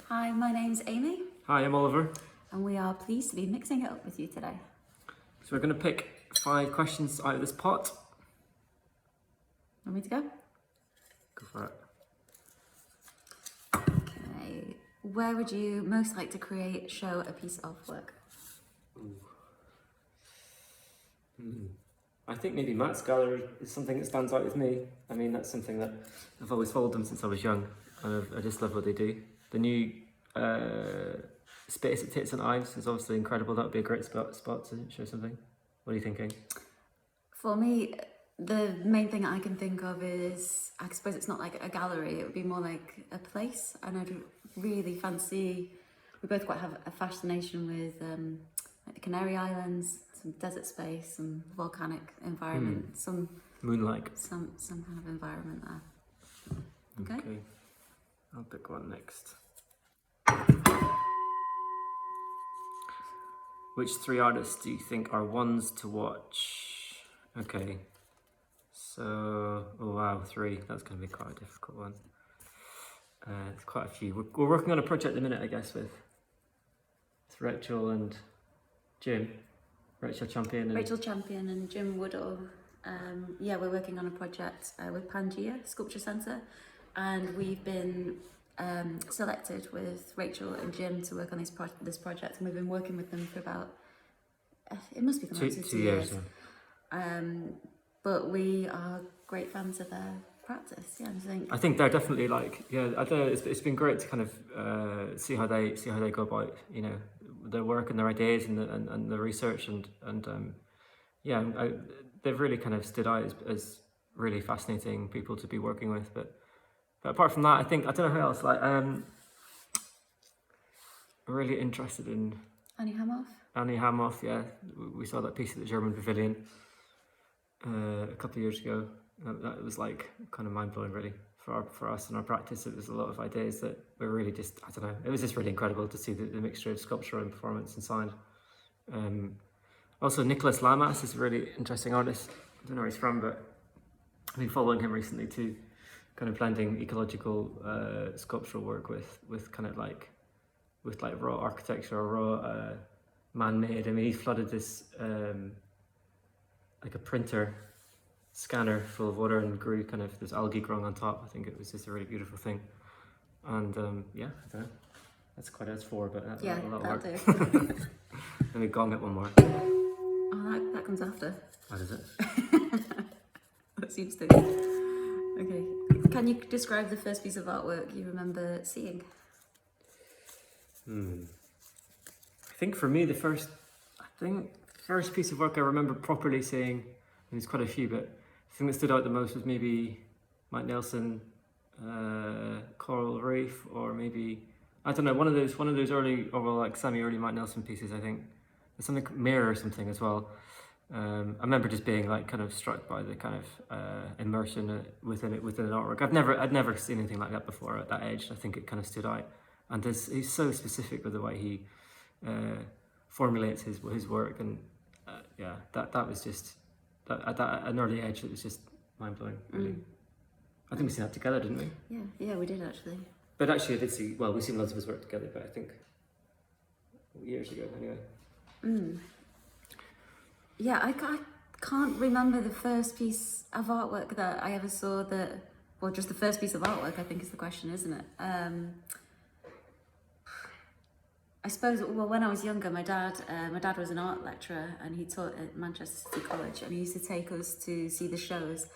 Hi, my name's Amy, Hi, I'm Oliver. and we are pleased to be mixing it up with you today. So we're going to pick 5 questions out of this pot. Want me to go? Go for it. Okay. Where would you most like to show a piece of work? I think maybe Matt's gallery is something that stands out with me. I mean, that's something that I've always followed them since I was young, and I just love what they do. The new space at Tits and Ives is obviously incredible. That would be a great spot to show something. What are you thinking? For me, the main thing I can think of is, I suppose it's not like a gallery, it would be more like a place, and I'd really fancy, we both quite have a fascination with like the Canary Islands, some desert space, some volcanic environment, some Moonlight. some kind of environment there. Okay. I'll pick one next. Which 3 artists do you think are ones to watch? Okay. So, oh wow, 3. That's going to be quite a difficult one. It's quite a few. We're working on a project at the minute, I guess, with Rachel and Jim. Rachel Champion and Jim Woodall. Yeah, we're working on a project with Pangea Sculpture Centre, and we've been selected with Rachel and Jim to work on this project, and we've been working with them for about, it must be coming up to 2 years. Yeah. But we are great fans of their practice. Yeah, I think they're definitely like, yeah, I don't know, it's been great to kind of see how they go about, you know, their work and their ideas and the research and they've really kind of stood out as really fascinating people to be working with. But apart from that, I don't know who else. Like, I'm really interested in Annie Hamoff. Yeah, we saw that piece at the German Pavilion a couple of years ago. That was like kind of mind blowing, really, for us and our practice. It was a lot of ideas that were really just, I don't know. It was just really incredible to see the mixture of sculpture and performance and sound. Also, Nicholas Lamas is a really interesting artist. I don't know where he's from, but I've been following him recently too. Kind of blending ecological sculptural work with kind of like raw architecture or raw man-made. I mean, he flooded this like a printer scanner full of water and grew kind of this algae growing on top. I think it was just a really beautiful thing. And yeah, I don't know. That's 4, but that's a lot of work. Let me gong it one more. Oh, that comes after. How does it? That seems to. Okay. Can you describe the first piece of artwork you remember seeing? I think for me, the first piece of work I remember properly seeing, and there's quite a few, but the thing that stood out the most was maybe Mike Nelson, Coral Reef, or maybe, I don't know, one of those early, or well, like semi-early Mike Nelson pieces. I think there's something Mirror or something as well. I remember just being like kind of struck by the kind of immersion within an artwork. I'd never seen anything like that before at that age. I think it kind of stood out, and he's so specific with the way he formulates his work, and yeah, that was just at an early age. It was just mind blowing, really. I think we seen that together, didn't we? Yeah, we did actually. But actually, I did see. Well, we've seen lots of his work together, but I think years ago, anyway. Yeah, I can't remember the first piece of artwork that I ever saw just the first piece of artwork, I think is the question, isn't it? I suppose, well, when I was younger, my dad was an art lecturer, and he taught at Manchester City College, and he used to take us to see the shows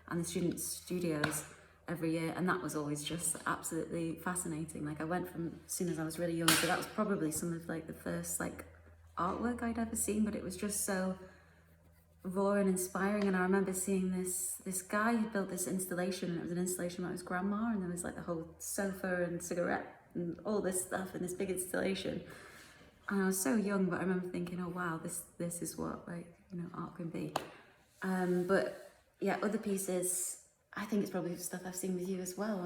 and the student studios every year, and that was always just absolutely fascinating. Like, I went from as soon as I was really young, so that was probably some of like the first like artwork I'd ever seen, but it was just so raw and inspiring. And I remember seeing this guy who built this installation, and it was an installation about his grandma, and there was like the whole sofa and cigarette and all this stuff in this big installation. And I was so young, but I remember thinking, oh wow, this is what, like, you know, art can be. But yeah, other pieces, I think it's probably stuff I've seen with you as well.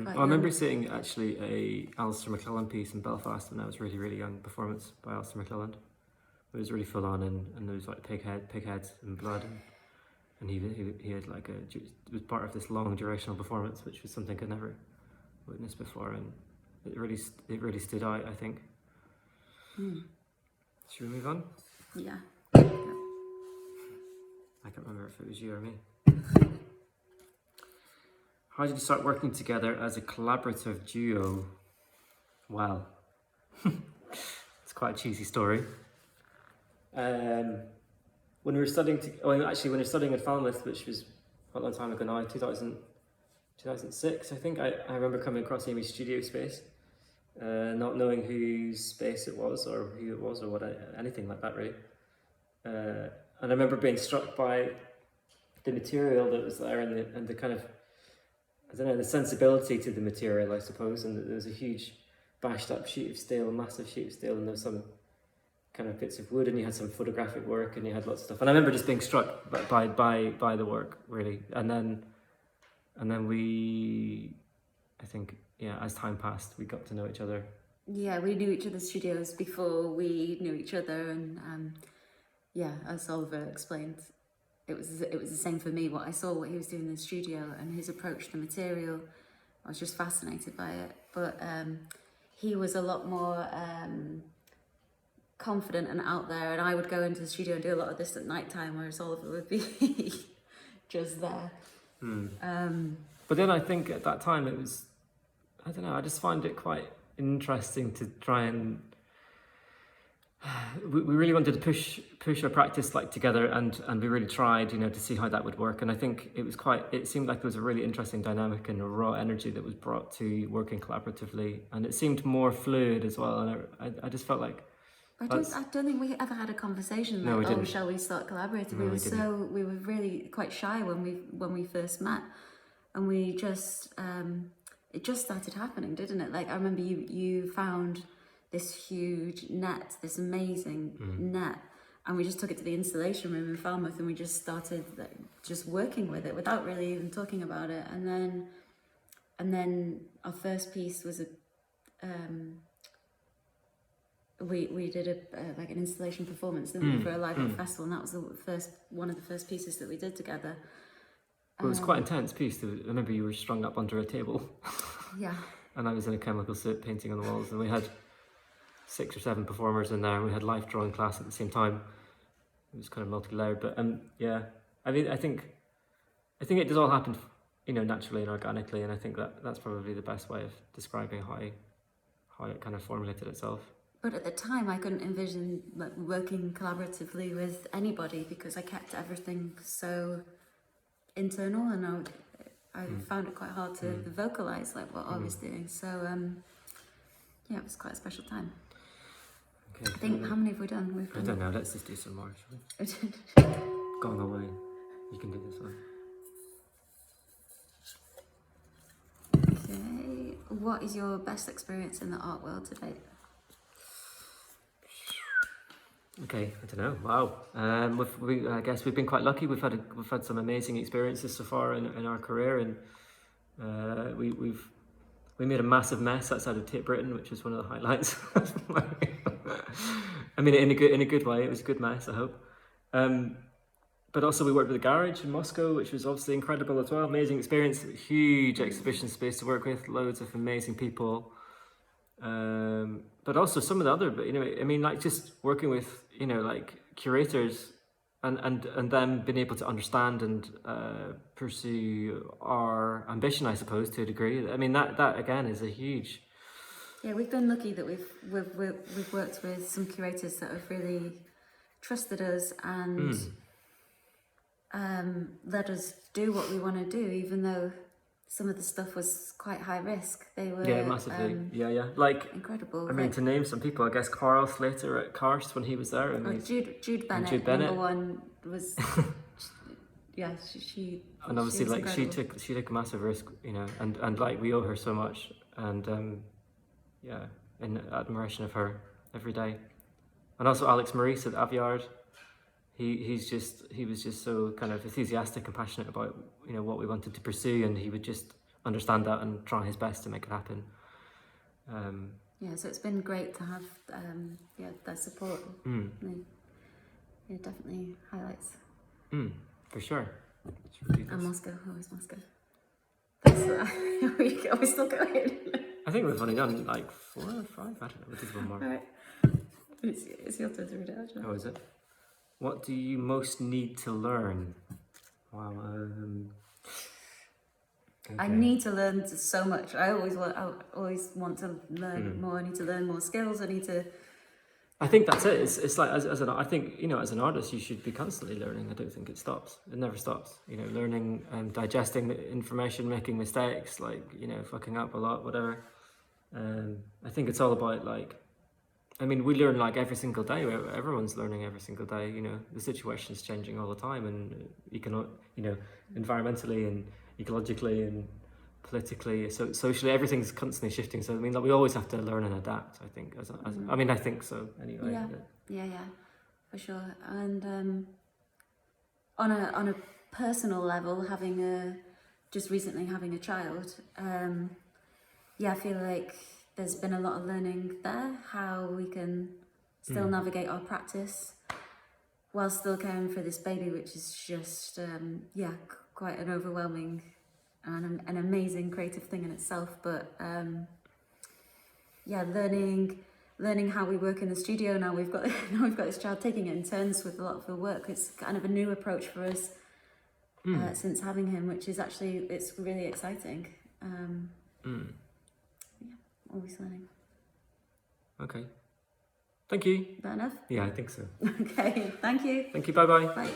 I remember seeing actually a Alistair McClelland piece in Belfast when I was really, really young, performance by Alistair McClelland. It was really full on, and there was like pig heads and blood, and he had like it was part of this long durational performance, which was something I'd never witnessed before, and it really stood out, I think. Should we move on? Yeah. I can't remember if it was you or me. How did you start working together as a collaborative duo? Well, it's quite a cheesy story. When we were studying, when we were studying in Falmouth, which was quite a long time ago now, 2006, I think, I remember coming across Amy's studio space, not knowing whose space it was or who it was or anything like that, really. And I remember being struck by the material that was there and the kind of, I don't know, the sensibility to the material, I suppose. And there was a huge bashed up sheet of steel, massive sheet of steel, and there was some kind of bits of wood, and you had some photographic work, and you had lots of stuff. And I remember just being struck by the work, really. And then we, I think, yeah, as time passed, we got to know each other. Yeah, we knew each other's studios before we knew each other, and yeah, as Oliver explained, it was the same for me. What I saw, what he was doing in the studio, and his approach to the material, I was just fascinated by it. But he was a lot more confident and out there, and I would go into the studio and do a lot of this at night time, whereas Oliver would be just there. But then I think at that time it was, I don't know, I just find it quite interesting to try and we really wanted to push our practice like together, and we really tried, you know, to see how that would work. And I think it seemed like there was a really interesting dynamic and a raw energy that was brought to working collaboratively, and it seemed more fluid as well. And I just felt like I don't think we ever had a conversation No, we like, oh, didn't. shall we start collaborating? No, we were really quite shy when we first met, and we just it just started happening, didn't it? Like I remember you found this huge net, this amazing net, and we just took it to the installation room in Falmouth, and we just started just working with it without really even talking about it. And then our first piece was we did like an installation performance, didn't we, for a live festival, and that was one of the first pieces that we did together. It was quite an intense piece. I remember you were strung up under a table. Yeah. And I was in a chemical suit painting on the walls, and we had 6 or 7 performers in there, and we had live drawing class at the same time. It was kind of multi-layered, but yeah, I mean, I think it just all happened, you know, naturally and organically, and I think that's probably the best way of describing how it kind of formulated itself. But at the time, I couldn't envision like, working collaboratively with anybody because I kept everything so internal, and I found it quite hard to vocalize like what I was doing. So yeah, it was quite a special time. Okay, I think how many have we done? I don't know. Let's just do some more. Shall we? Gone away. You can do this one. Okay. What is your best experience in the art world to date? Okay, I don't know. Wow. I guess we've been quite lucky. We've had some amazing experiences so far in our career, and we made a massive mess outside of Tate Britain, which was one of the highlights. I mean, in a good way. It was a good mess, I hope. But also we worked with a garage in Moscow, which was obviously incredible as well. Amazing experience, huge exhibition space to work with, loads of amazing people. But also some of the other, you know, I mean, like just working with, you know, like curators and them being able to understand and pursue our ambition, I suppose, to a degree. I mean, that again is a huge. Yeah, we've been lucky that we've worked with some curators that have really trusted us and let us do what we want to do, even though some of the stuff was quite high risk. They were massively. Like incredible. I mean, to name some people, I guess Carl Slater at Karst when he was there. And Jude Bennett, number one was. Yeah, she. And obviously, she was like incredible. she took a massive risk, you know, and like we owe her so much, and yeah, in admiration of her every day. And also Alex Maurice at Aviard. He was just so kind of enthusiastic and passionate about, you know, what we wanted to pursue, and he would just understand that and try his best to make it happen. Yeah, so it's been great to have their support. Yeah, definitely highlights. For sure. And Moscow, always Moscow. That's are we still going? I think we've only done like 4 or 5. I don't know. We'll do one more. All right. It's your turn to read it out. Oh, is it? What do you most need to learn? Wow. I okay. need to learn so much. I always want to learn more. I need to learn more skills. I need to. I think that's it. It's like I think, you know, as an artist, you should be constantly learning. I don't think it stops. It never stops. You know, learning and digesting the information, making mistakes, like, you know, fucking up a lot, whatever. I think it's all about, like, I mean, we learn like every single day. Everyone's learning every single day. You know, the situation's changing all the time, and environmentally and ecologically and politically, so socially, everything's constantly shifting. So I mean, like, we always have to learn and adapt. I think, I mean, I think so anyway. Yeah, for sure. And on a personal level, just recently having a child, I feel like there's been a lot of learning there, how we can still navigate our practice while still caring for this baby, which is just quite an overwhelming and an amazing creative thing in itself. But learning how we work in the studio. Now we've got this child, taking it in turns with a lot of the work. It's kind of a new approach for us since having him, which is actually, it's really exciting. Always learning. Okay. Thank you. Is that enough? Yeah, I think so. Okay, thank you. Thank you. Bye-bye. Bye.